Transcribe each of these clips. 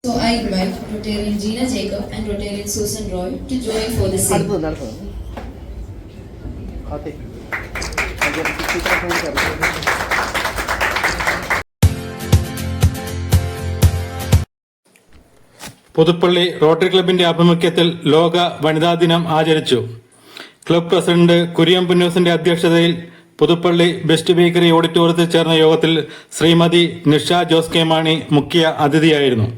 So I invite Rotarian Gina Jacob and Rotarian Susan Roy to join for the same. Puthuppally rotary ക്ലബിന്റെ ആഭിമുഖ്യത്തിൽ ലോക വനിതാ ദിനം ആചരിച്ചു. ക്ലബ് പ്രസിഡന്റ് കുര്യൻ പുന്നൂസിന്റെ അധ്യക്ഷതയിൽ പുതുപ്പള്ളി ബെസ്റ്റ് ബേക്കറി ഓഡിറ്റോറിയത്തിൽ ചേർന്ന യോഗത്തിൽ ശ്രീമതി നിഷ ജോസ് കെ മാണി മുഖ്യ അതിഥിയായിരുന്നു.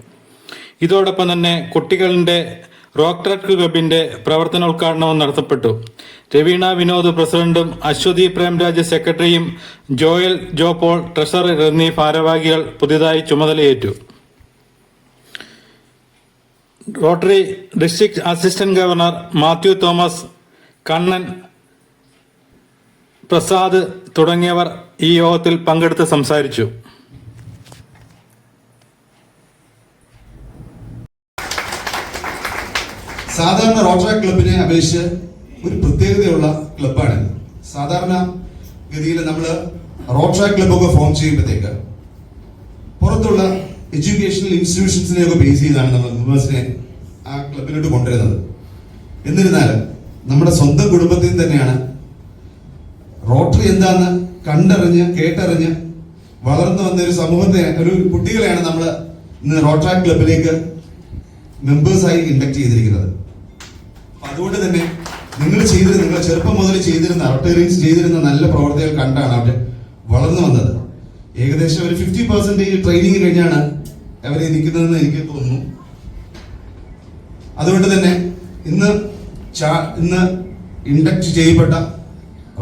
ഇതോടൊപ്പം തന്നെ കുട്ടികളുടെ റോട്ടറി ക്ലബിന്റെ പ്രവർത്തനോദ്ഘാടനവും നടത്തപ്പെട്ടു. രവീണ വിനോദ് പ്രസിഡന്റും അശ്വതി പ്രേംരാജ് സെക്രട്ടറിയും ജോയൽ ജോപോൾ ട്രഷറർ എന്നീ ഭാരവാഹികൾ പുതിയതായി ചുമതലയേറ്റു. Rotary district assistant governor Mathew Thomas, Kannan, Prasad തുടങ്ങിയവർ ഈ യോഗത്തിൽ പങ്കെടുത്ത് സംസാരിച്ചു. സാധാരണ റോട്ടറി ക്ലബിനെ അപേക്ഷിച്ച് ഒരു പ്രത്യേകതയുള്ള ക്ലബ്ബാണ്. സാധാരണ ഗതിയിൽ നമ്മൾ റോട്ടറി ക്ലബ്ബൊക്കെ ഫോം ചെയ്യുമ്പോഴത്തേക്ക് പുറത്തുള്ള എഡ്യൂക്കേഷണൽ ഇൻസ്റ്റിറ്റ്യൂഷൻസിനെയൊക്കെ ബേസ് ചെയ്താണ് നമ്മൾ മെമ്പേഴ്സിനെ ആ ക്ലബിലോട്ട് കൊണ്ടുവരുന്നത്. എന്നിരുന്നാലും നമ്മുടെ സ്വന്തം കുടുംബത്തിൽ തന്നെയാണ് റോട്ടറി എന്താന്ന് കണ്ടറിഞ്ഞ് കേട്ടറിഞ്ഞ് വളർന്നു വന്ന ഒരു സമൂഹത്തെ, ഒരു കുട്ടികളെയാണ് നമ്മൾ ഇന്ന് റോട്ടറി ക്ലബിലേക്ക് മെമ്പേഴ്സായി ഇൻഡക്ട് ചെയ്തിരിക്കുന്നത്. അതുകൊണ്ട് തന്നെ നിങ്ങൾ ചെറുപ്പം മുതൽ ചെയ്തിരുന്ന റോട്ടേറിയൻസ് ചെയ്തിരുന്ന നല്ല പ്രവർത്തികൾ കണ്ടാണ് അവർ വളർന്നു വന്നത്. ഏകദേശം ഒരു 50% ട്രെയിനിങ് കഴിഞ്ഞാണ് അവരെ നിൽക്കുന്നതെന്ന് എനിക്ക് തോന്നുന്നു. അതുകൊണ്ട് തന്നെ ഇന്ന് ഇൻഡക്ട് ചെയ്യപ്പെട്ട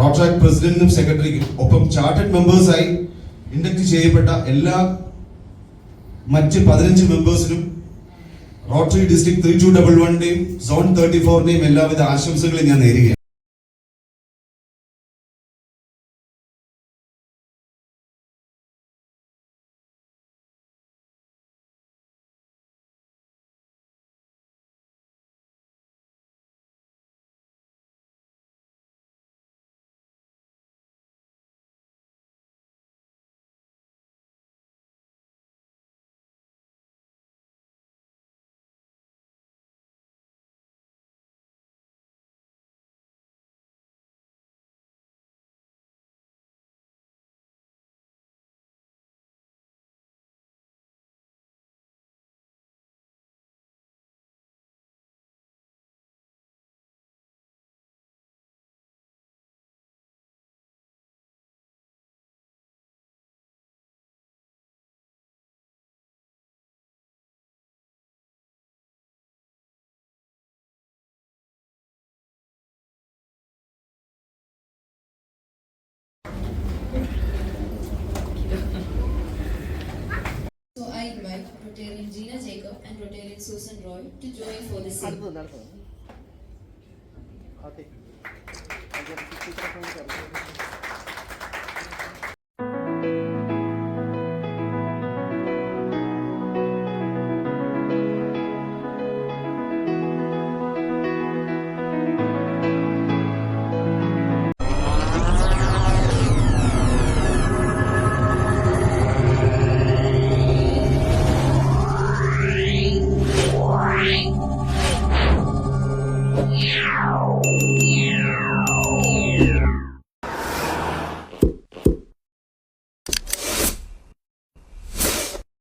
റോട്ടറി പ്രസിഡന്റിനും സെക്രട്ടറിക്കും ഒപ്പം ചാർട്ടേഡ് മെമ്പേഴ്സായി ഇൻഡക്ട് ചെയ്യപ്പെട്ട എല്ലാ മറ്റ് 15 മെമ്പേഴ്സിനും റോട്ടറി ഡിസ്ട്രിക്ട് 3211ന്റെയും സോൺ 34ന്റെയും എല്ലാവിധ ആശംസകളും ഞാൻ നേരുകയാണ്. So I invite Rotarian Gina Jacob and Rotarian Susan Roy to join for the same.